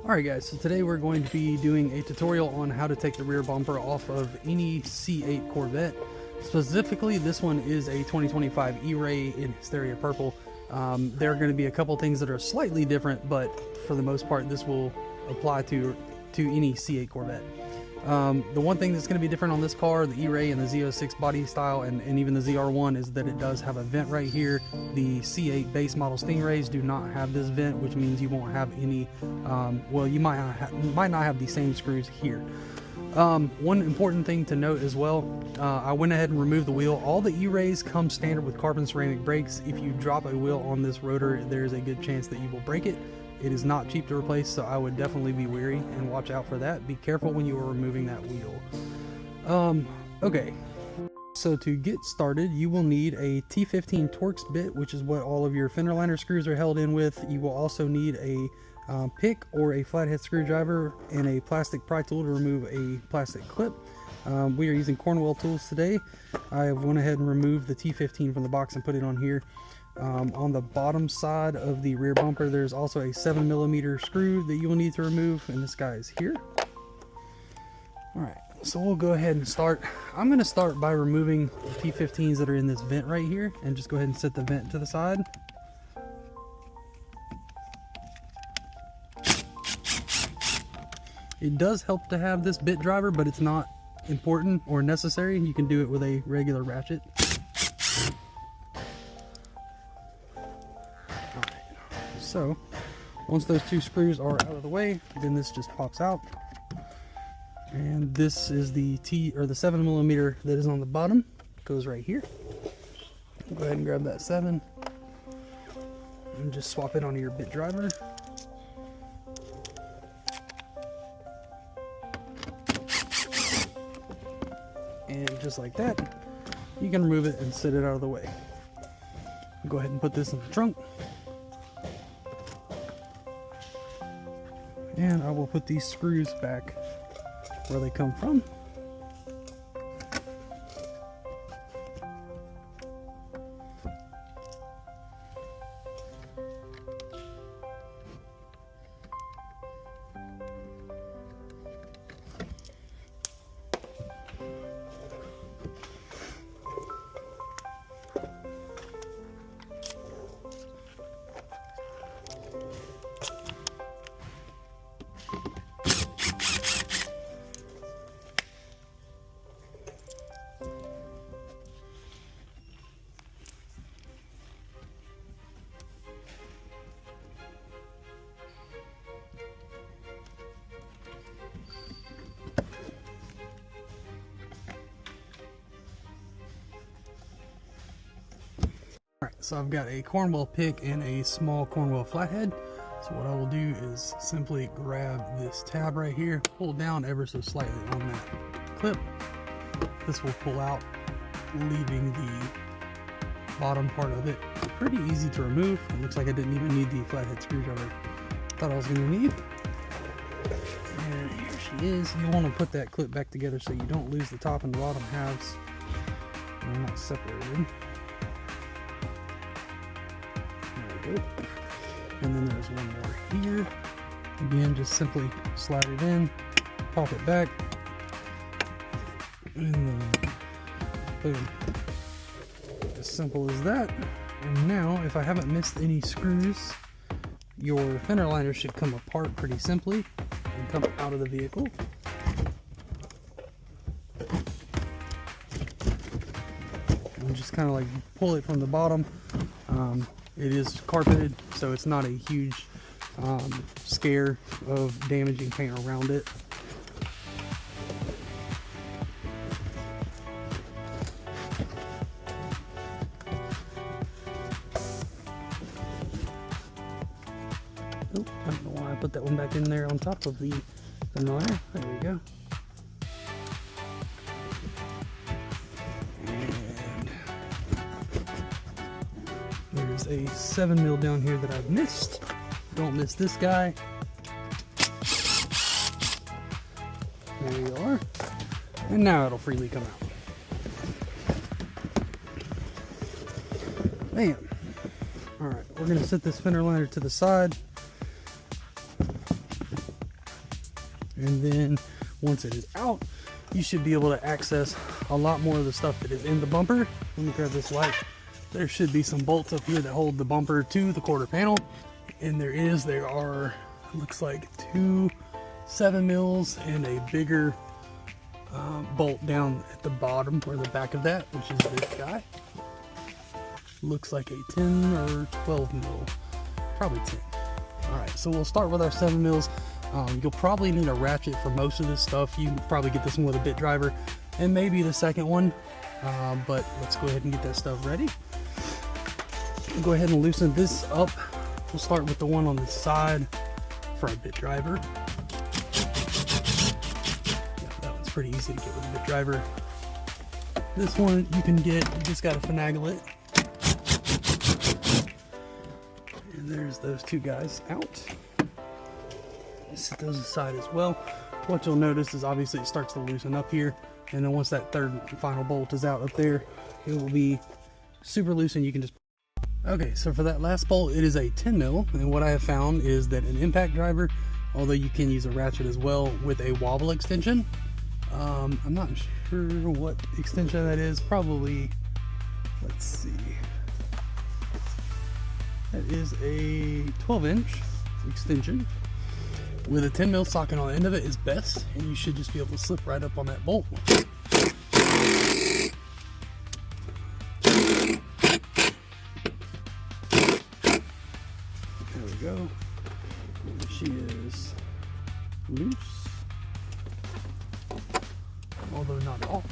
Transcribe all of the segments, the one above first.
Alright guys, so today we're going to be doing a tutorial on how to take the rear bumper off of any C8 Corvette. Specifically, this one is a 2025 E-Ray in Hysteria Purple. There are going to be a couple things that are slightly different, but for the most part this will apply to any C8 Corvette. The one thing that's going to be different on this car, the E-Ray and the Z06 body style, and even the ZR1, is that it does have a vent right here. The C8 base model Stingrays do not have this vent, which means you won't have any, well, you might not have the same screws here. One important thing to note as well, I went ahead and removed the wheel. All the E-Rays come standard with carbon ceramic brakes. If you drop a wheel on this rotor, there's a good chance that you will break it. It is not cheap to replace, so I would definitely be wary and watch out for that. Be careful when you are removing that wheel. Okay, so to get started, you will need a T15 Torx bit, which is what all of your fender liner screws are held in with. You will also need a pick or a flathead screwdriver and a plastic pry tool to remove a plastic clip. We are using Cornwell tools today. I went ahead and removed the T15 from the box and put it on here. On the bottom side of the rear bumper, there's also a 7mm screw that you will need to remove, and this guy is here. Alright, so we'll go ahead and start. I'm going to start by removing the T15s that are in this vent right here, and just go ahead and set the vent to the side. It does help to have this bit driver, but it's not important or necessary. You can do it with a regular ratchet. So once those two screws are out of the way, then this just pops out, and this is the 7mm that is on the bottom. It goes right here. Go ahead and grab that 7 and just swap it onto your bit driver. And just like that, you can remove it and set it out of the way. Go ahead and put this in the trunk. And I will put these screws back where they come from. Alright, so I've got a Cornwell pick and a small Cornwell flathead. So what I will do is simply grab this tab right here, pull down ever so slightly on that clip. This will pull out, leaving the bottom part of it pretty easy to remove. It looks like I didn't even need the flathead screwdriver thought I was going to need. And here she is. You want to put that clip back together so you don't lose the top and the bottom halves. They're not separated. There we go. And then there's one more here. Again, just simply slide it in, pop it back, and then boom. As simple as that. And now, if I haven't missed any screws, your fender liner should come apart pretty simply and come out of the vehicle. And just kind of like pull it from the bottom. It is carpeted, so it's not a huge scare of damaging paint around it. Oh, I don't know why I put that one back in there on top of the fender liner. There we go. There's a 7mm down here that I've missed. Don't miss this guy. There you are. And now it'll freely come out. Bam. Alright, we're going to set this fender liner to the side. And then once it is out, you should be able to access a lot more of the stuff that is in the bumper. Let me grab this light. There should be some bolts up here that hold the bumper to the quarter panel. And there are, looks like 2 7 mils and a bigger bolt down at the bottom or the back of that, which is this guy. Looks like a 10 or 12 mil, probably 10. All right, so we'll start with our 7 mils. You'll probably need a ratchet for most of this stuff. You can probably get this one with a bit driver and maybe the second one, but let's go ahead and get that stuff ready. We'll go ahead and loosen this up. We'll start with the one on the side for our bit driver. Yeah, that one's pretty easy to get with a bit driver. This one you can get, you just gotta finagle it. And there's those 2 guys out. Set those aside as well. What you'll notice is obviously it starts to loosen up here, and then once that third and final bolt is out up there, it will be super loose and you can just... Okay, so for that last bolt, it is a 10 mil, and what I have found is that an impact driver, although you can use a ratchet as well with a wobble extension, I'm not sure what extension that is. Probably, let's see, that is a 12-inch extension with a 10 mil socket on the end of it is best, and you should just be able to slip right up on that bolt. There we go. She is loose, although not off.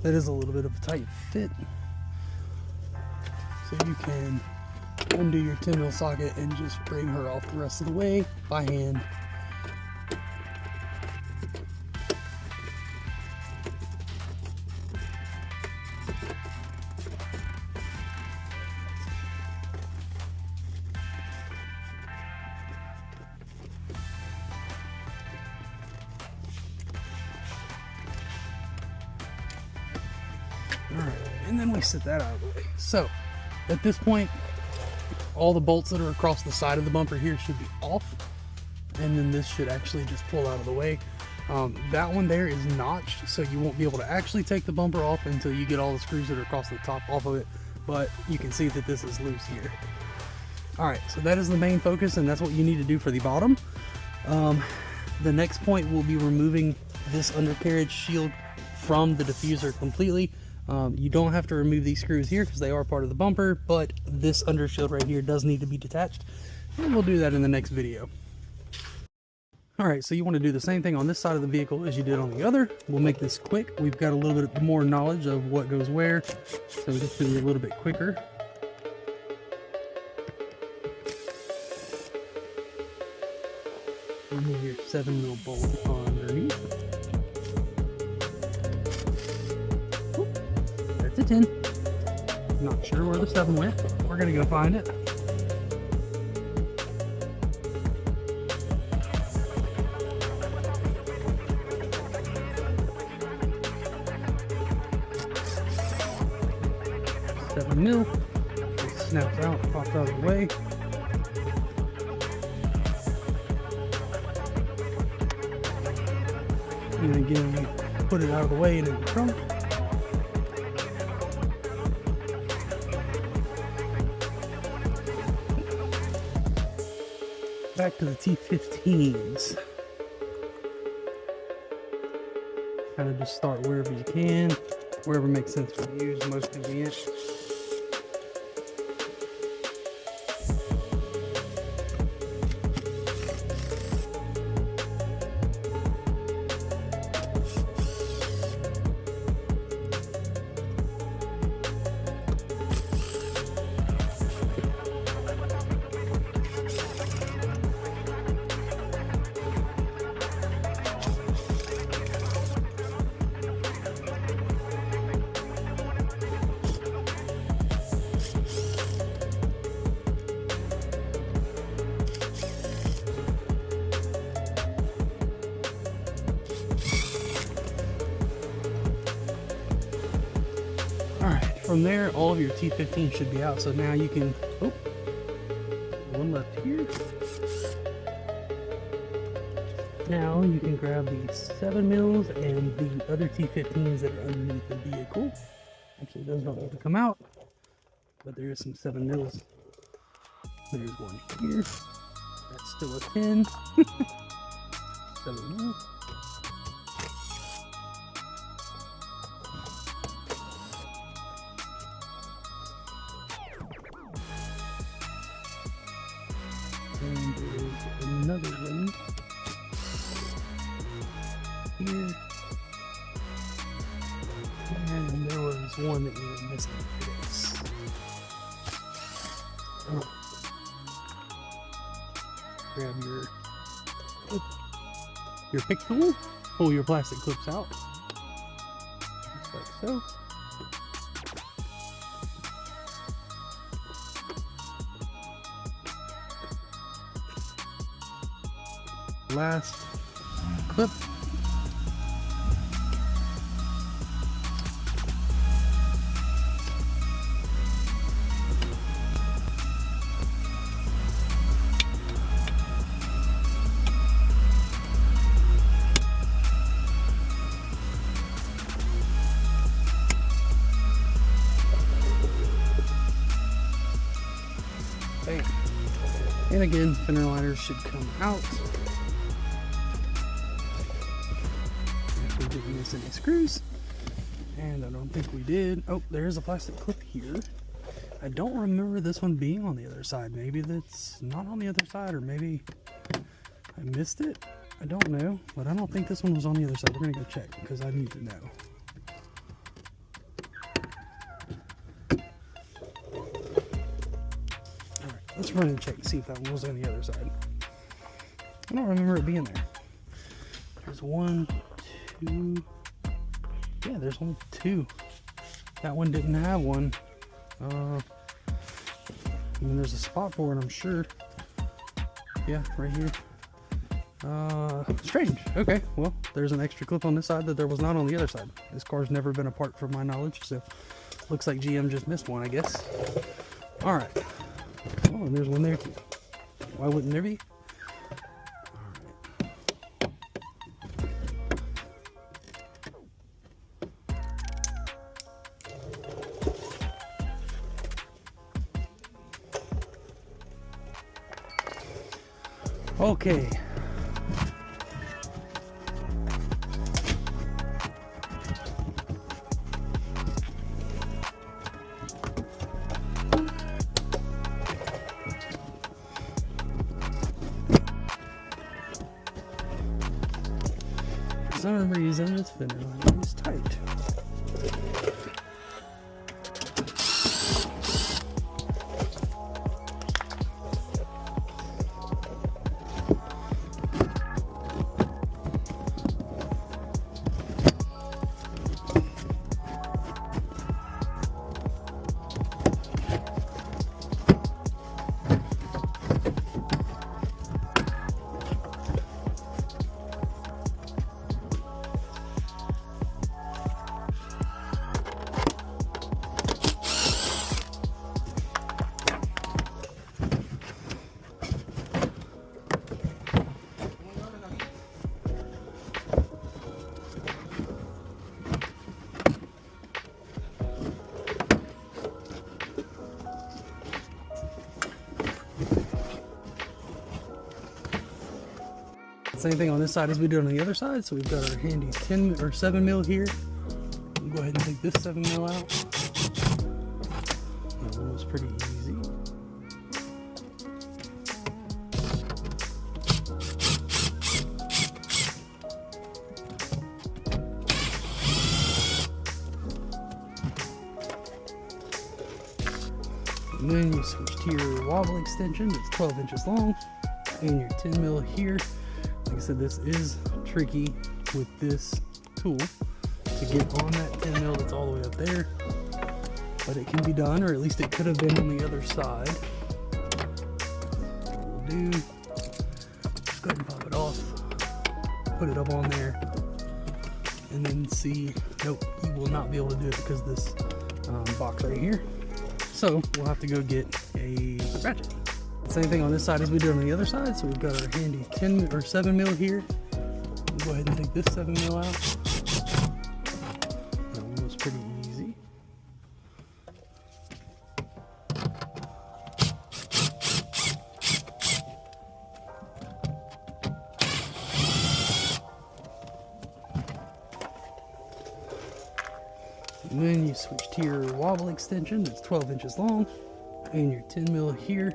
That is a little bit of a tight fit, so you can undo your 10 mil socket and just bring her off the rest of the way by hand. Alright, and then we set that out of the way. So, at this point, all the bolts that are across the side of the bumper here should be off, and then this should actually just pull out of the way. That one there is notched, so you won't be able to actually take the bumper off until you get all the screws that are across the top off of it, but you can see that this is loose here. Alright, so that is the main focus, and that's what you need to do for the bottom. The next point will be removing this undercarriage shield from the diffuser completely. You don't have to remove these screws here because they are part of the bumper, but this undershield right here does need to be detached, and we'll do that in the next video. Alright, so you want to do the same thing on this side of the vehicle as you did on the other. We'll make this quick. We've got a little bit more knowledge of what goes where, so this will be a little bit quicker. Remove your 7 mil bolt underneath. That's a 10. Not sure where the 7 went. We're gonna go find it. Mil. It snaps out, pops out of the way. And again, we put it out of the way and in the trunk. Back to the T15s. Kind of just start wherever you can, wherever makes sense for you is most convenient. From there, all of your T15 should be out. So now you can, oh, one left here. Now you can grab the 7 mils and the other T15s that are underneath the vehicle. Actually, those don't need to come out, but there is some 7 mils. There's one here. That's still a 10. 7 mils. And there's another one here. And there was one that we were missing for this. Oh. Grab your pick tool, pull your plastic clips out, just like so. Last clip. Bam. And again, fender liners should come out. If we didn't miss any screws, and I don't think we did. Oh, there's a plastic clip here. I don't remember this one being on the other side. Maybe that's not on the other side, or maybe I missed it. I don't know, but I don't think this one was on the other side. We're gonna go check because I need to know. Let's run and check and see if that one was on the other side. I don't remember it being there. There's 1, 2. Yeah, there's only 2. That one didn't have one. I mean, there's a spot for it, I'm sure. Yeah, right here. Strange. Okay, well, there's an extra clip on this side that there was not on the other side. This car's never been apart from my knowledge, so looks like GM just missed one, I guess. All right. Oh, and there's one there too. Why wouldn't there be? Okay. For some reason, this fender liner is tight. Same thing on this side as we did on the other side. So we've got our handy 10 or 7 mil here. We'll go ahead and take this 7 mil out. That one was pretty easy. And then you switch to your wobble extension. It's 12 inches long, and your 10 mil here. Like I said, this is tricky with this tool to get on that 10 mil that's all the way up there, but it can be done, or at least it could have been on the other side. What we'll do, just go ahead and pop it off, put it up on there, and then see. Nope, you will not be able to do it because this box right here. So we'll have to go get a ratchet. Same thing on this side as we did on the other side. So we've got our handy 10 or 7 mil here. We'll go ahead and take this 7 mil out. That one was pretty easy. And then you switch to your wobble extension that's 12 inches long and your 10 mil here.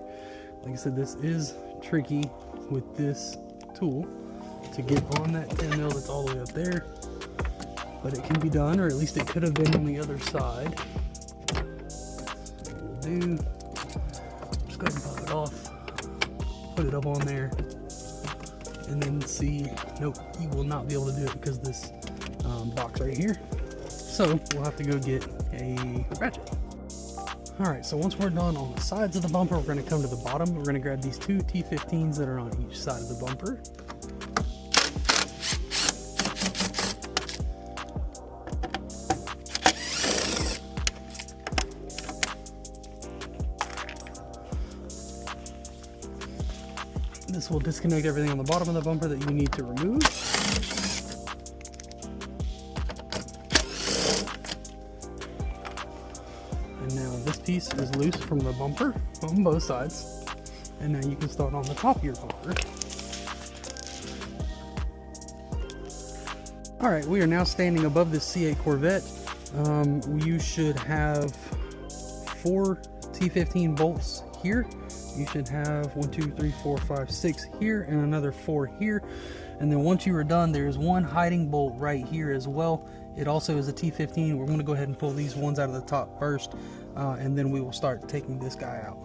Like I said, this is tricky with this tool to get on that 10 mil that's all the way up there, but it can be done, or at least it could have been on the other side. So what we'll do, just go ahead and pop it off, put it up on there, and then see, nope, you will not be able to do it because this box right here. So we'll have to go get a ratchet. Alright, so once we're done on the sides of the bumper, we're going to come to the bottom. We're going to grab these two T15s that are on each side of the bumper. This will disconnect everything on the bottom of the bumper that you need to remove. And now this piece is loose from the bumper on both sides. And now you can start on the top of your bumper. Alright, we are now standing above this C8 Corvette. You should have 4 T15 bolts here. You should have 1, 2, 3, 4, 5, 6 here and another 4 here. And then once you are done, there's one hiding bolt right here as well. It also is a T15. We're going to go ahead and pull these ones out of the top first, and then we will start taking this guy out.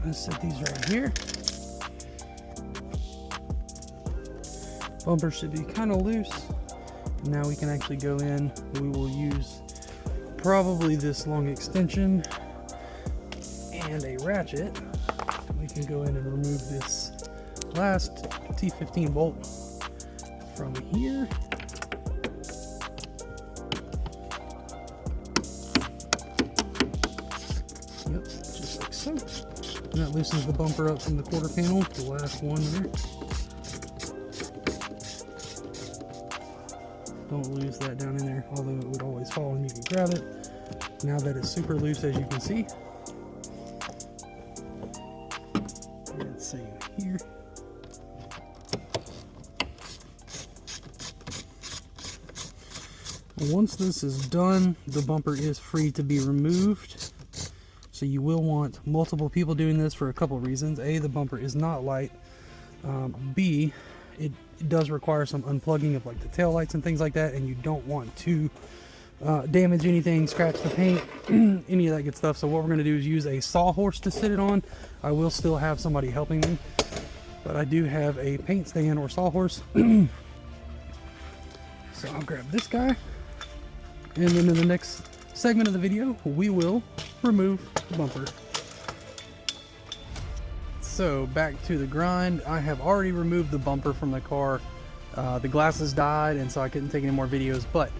Let's set these right here. Bumper should be kind of loose. Now we can actually go in. We will use probably this long extension and a ratchet. We can go in and remove this last T15 bolt from here. Yep, just like so. And that loosens the bumper up from the quarter panel, the last one there. Don't lose that down in there, although it would always fall and you can grab it. Now that it's super loose, as you can see. And same here. Once this is done, the bumper is free to be removed. So you will want multiple people doing this for a couple of reasons. A, the bumper is not light. B, it does require some unplugging of like the tail lights and things like that, and you don't want to damage anything, scratch the paint, any of that good stuff. So what we're going to do is use a sawhorse to sit it on. I will still have somebody helping me, but I do have a paint stand or sawhorse. So I'll grab this guy, and then in the next segment of the video, we will remove the bumper. So back to the grind. I have already removed the bumper from the car. The glasses died, and so I couldn't take any more videos, but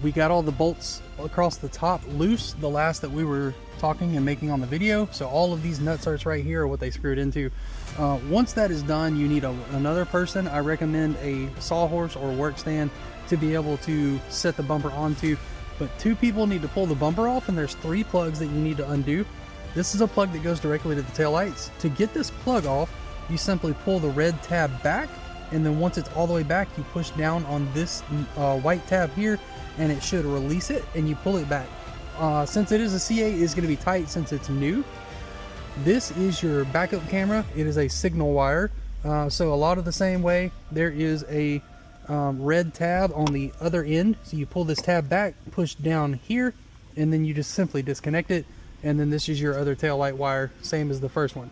we got all the bolts across the top loose, the last that we were talking and making on the video. So all of these nutserts right here are what they screwed into. Once that is done, you need another person. I recommend a sawhorse or work stand to be able to set the bumper onto. But 2 people need to pull the bumper off, and there's 3 plugs that you need to undo. This is a plug that goes directly to the tail lights. To get this plug off, you simply pull the red tab back and then once it's all the way back, you push down on this white tab here, and it should release it, and you pull it back. Since it is a C8, it's going to be tight since it's new. This is your backup camera. It is a signal wire, so a lot of the same way. There is a red tab on the other end, so you pull this tab back, push down here, and then you just simply disconnect it, and then this is your other tail light wire, same as the first one.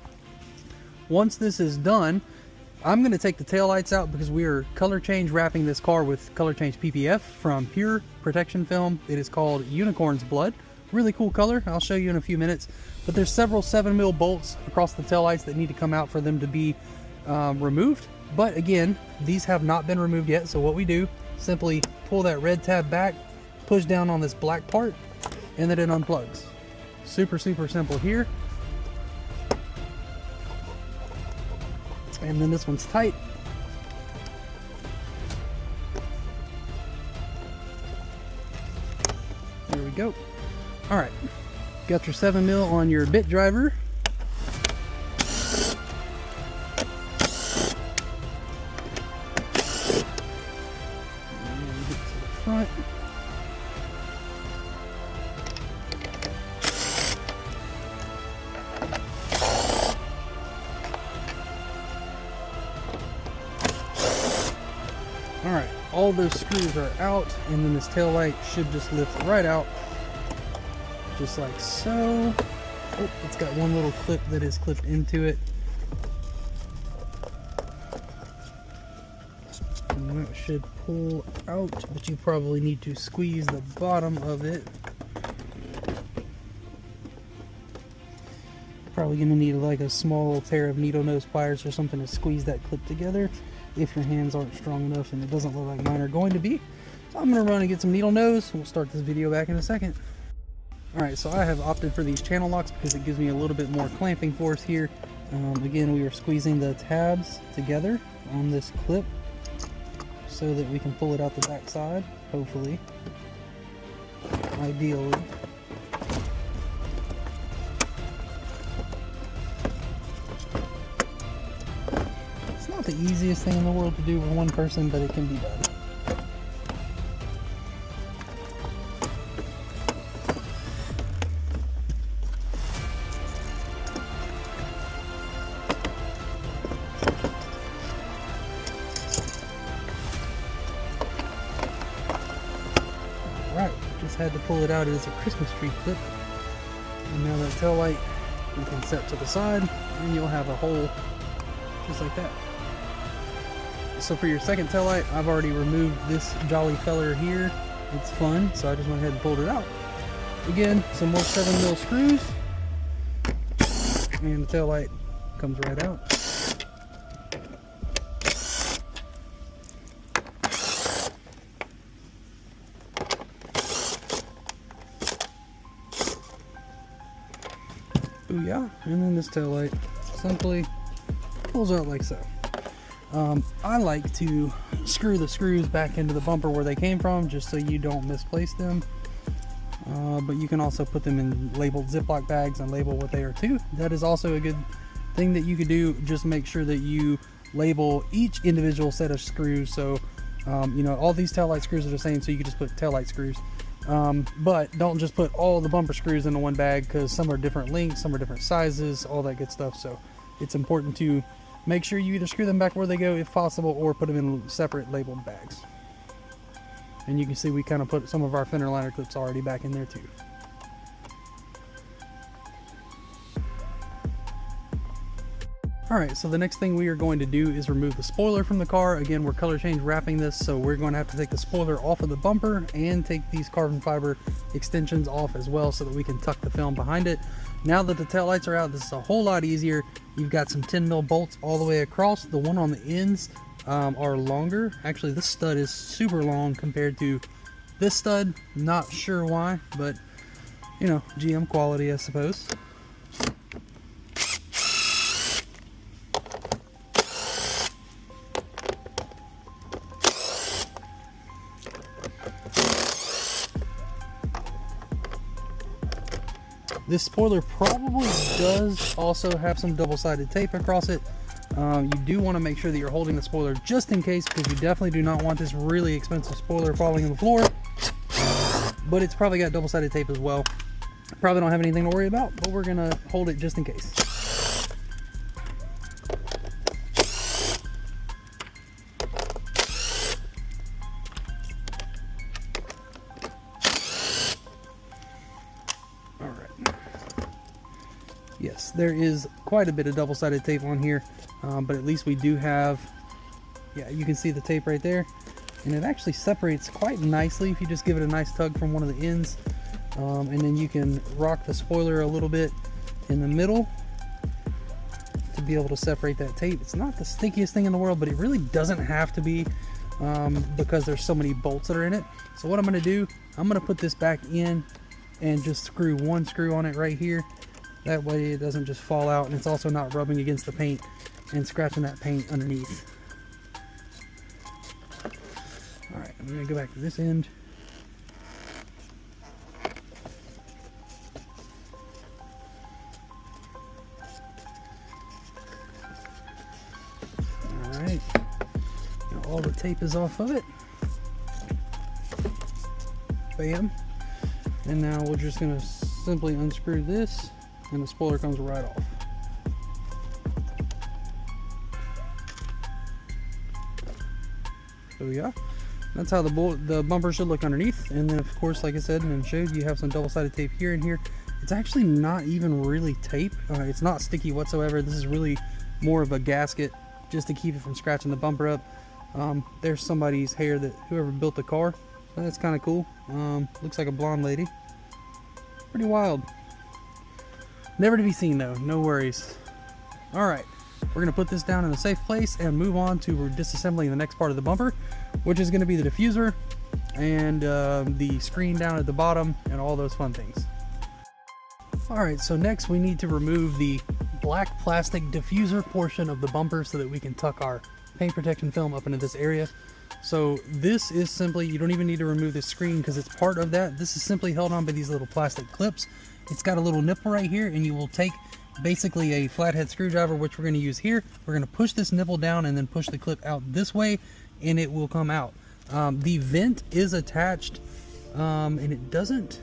Once this is done, I'm going to take the tail lights out because we are color change wrapping this car with color change PPF from Pure Protection Film. It is called Unicorn's Blood. Really cool color. I'll show you in a few minutes. But there's several 7mm bolts across the tail lights that need to come out for them to be removed. But again, these have not been removed yet. So what we do, simply pull that red tab back, push down on this black part, and then it unplugs. Super, super simple here. And then this one's tight. There we go. All right, got your 7mm on your bit driver. And get to the front. Alright, all those screws are out, and then this tail light should just lift right out, just like so. Oh, it's got one little clip that is clipped into it. And that should pull out, but you probably need to squeeze the bottom of it. Probably going to need like a small pair of needle nose pliers or something to squeeze that clip together if your hands aren't strong enough, and it doesn't look like mine are going to be. So I'm going to run and get some needle nose. We'll start this video back in a second. Alright, so I have opted for these channel locks because it gives me a little bit more clamping force here. Again, we are squeezing the tabs together on this clip so that we can pull it out the back side, hopefully, ideally. The easiest thing in the world to do with one person, but it can be done. Alright, just had to pull it out as a Christmas tree clip. And now that tail light you can set to the side, and you'll have a hole just like that. So for your second tail light, I've already removed this jolly feller here. It's fun, so I just went ahead and pulled it out. Again, some more 7mm screws, and the tail light comes right out. Booyah! And then this tail light simply pulls out like so. I like to screw the screws back into the bumper where they came from, just so you don't misplace them. But you can also put them in labeled Ziploc bags and label what they are too. That is also a good thing that you could do. Just make sure that you label each individual set of screws. So, you know, all these taillight screws are the same, so you can just put taillight screws. But don't just put all the bumper screws into one bag, because some are different lengths, some are different sizes, all that good stuff. So it's important to make sure you either screw them back where they go if possible, or put them in separate labeled bags. And you can see we kind of put some of our fender liner clips already back in there too. Alright, so the next thing we are going to do is remove the spoiler from the car. Again, we're color change wrapping this, so we're going to have to take the spoiler off of the bumper and take these carbon fiber extensions off as well, so that we can tuck the film behind it. Now that the taillights are out, this is a whole lot easier. You've got some 10mm bolts all the way across. The one on the ends are longer. Actually, this stud is super long compared to this stud. Not sure why, but you know, GM quality, I suppose. This spoiler probably does also have some double-sided tape across it. You do want to make sure that you're holding the spoiler just in case, because you definitely do not want this really expensive spoiler falling on the floor. But it's probably got double-sided tape as well. Probably don't have anything to worry about, but we're gonna hold it just in case. All right. Yes, there is quite a bit of double-sided tape on here, but at least we do have, yeah, you can see the tape right there. And it actually separates quite nicely if you just give it a nice tug from one of the ends. And then you can rock the spoiler a little bit in the middle to be able to separate that tape. It's not the stickiest thing in the world, but it really doesn't have to be because there's so many bolts that are in it. So what I'm going to do, I'm going to put this back in and just screw one screw on it right here. That way it doesn't just fall out, and it's also not rubbing against the paint and scratching that paint underneath. Alright, I'm going to go back to this end. Alright, now all the tape is off of it. Bam. And now we're just going to simply unscrew this, and the spoiler comes right off. So yeah. That's how the bumper should look underneath. And then of course, like I said and showed, you have some double-sided tape here and here. It's actually not even really tape. It's not sticky whatsoever. This is really more of a gasket just to keep it from scratching the bumper up. There's somebody's hair, that whoever built the car. That's kind of cool. Looks like a blonde lady. Pretty wild. Never to be seen though, no worries. All right. We're going to put this down in a safe place and move on to disassembling the next part of the bumper, which is going to be the diffuser and the screen down at the bottom and all those fun things. Alright, so next we need to remove the black plastic diffuser portion of the bumper so that we can tuck our paint protection film up into this area. So this is simply, you don't even need to remove the screen because it's part of that. This is simply held on by these little plastic clips. It's got a little nipple right here, and you will take basically a flathead screwdriver, which we're going to use here. We're going to push this nipple down and then push the clip out this way, and it will come out. The vent is attached, and it doesn't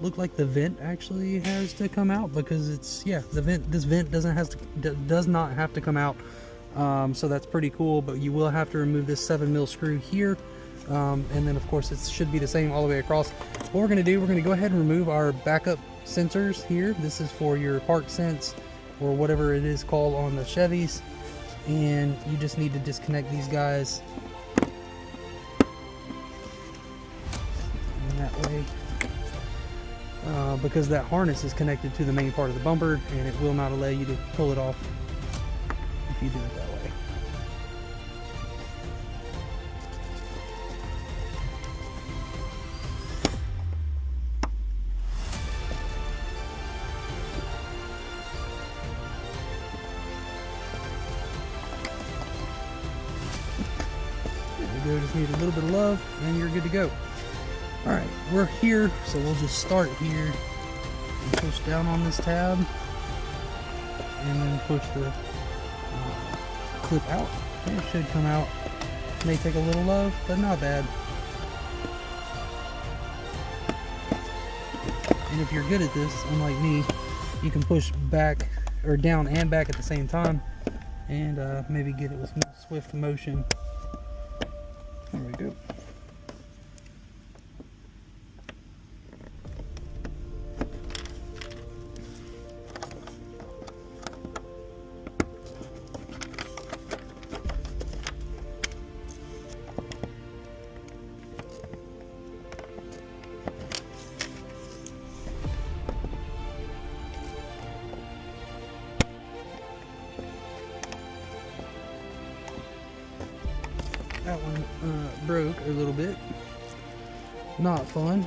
look like the vent actually has to come out, because it's, yeah, the vent, this vent does not have to come out. So that's pretty cool, but you will have to remove this 7mm screw here. And then of course it should be the same all the way across. What we're going to do, we're going to go ahead and remove our backup sensors here. This is for your park sense or whatever it is called on the Chevys, and you just need to disconnect these guys in that way, because that harness is connected to the main part of the bumper, and it will not allow you to pull it off if you do it that way. Just need a little bit of love and you're good to go. Alright, we're here, so we'll just start here and push down on this tab and then push the clip out. And it should come out. May take a little love, but not bad. And if you're good at this, unlike me, you can push back or down and back at the same time and maybe get it with more swift motion. There we go. That one broke a little bit. Not fun.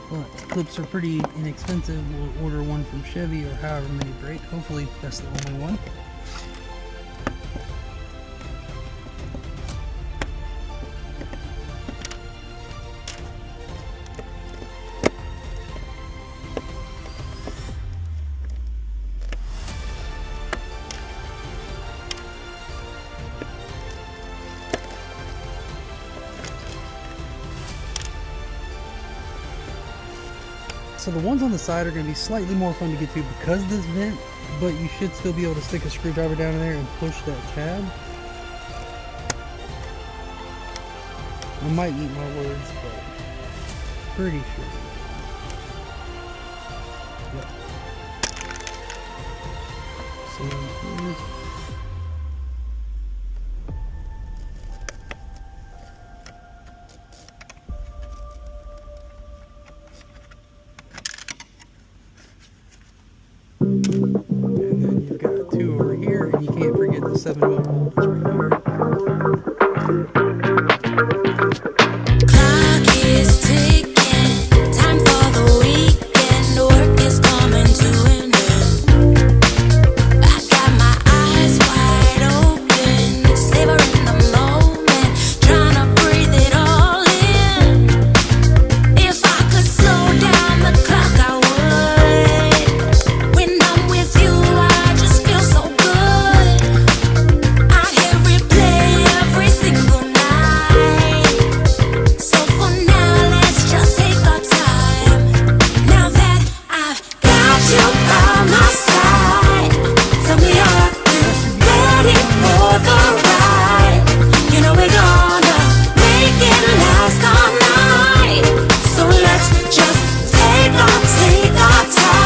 But clips are pretty inexpensive. We'll order one from Chevy or however many break. Hopefully that's the only one. So the ones on the side are going to be slightly more fun to get to because of this vent, but you should still be able to stick a screwdriver down in there and push that tab. I might eat my words, but pretty sure. Yep. So here's and then you've got two over here, and you can't forget the 7-volt voltage right here. Clock is ticking, time for the weekend. Work is coming to an end. I got my eyes wide open, savoring the moment, trying to breathe it all in. If I could slow down the clock, I would. When I'm with you, I just feel so good. I hit replay every single night. So for now, let's just take our time. Now that I've got you by my side, tell me are you ready for the ride? You know we're gonna make it last all night. So let's just take our time.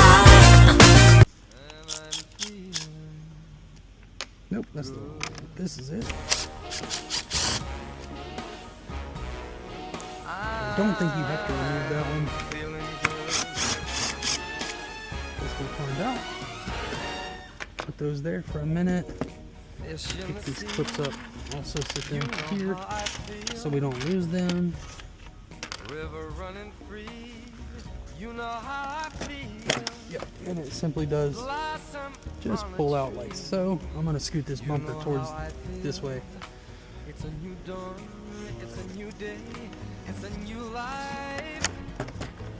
Nope, that's the one. This is it. I don't think you have to remove that one. Guess we'll find out. Put those there for a minute. Pick these clips up. Also sit them here so we don't lose them. Yep, and it simply does just pull out like so. I'm gonna scoot this bumper towards this way. It's a new dawn, it's a new day, it's a new life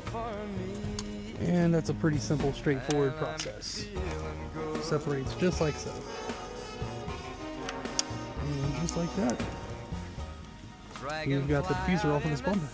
for me. And that's a pretty simple, straightforward process. Separates just like so. And just like that, we've got the diffuser off of this bumper.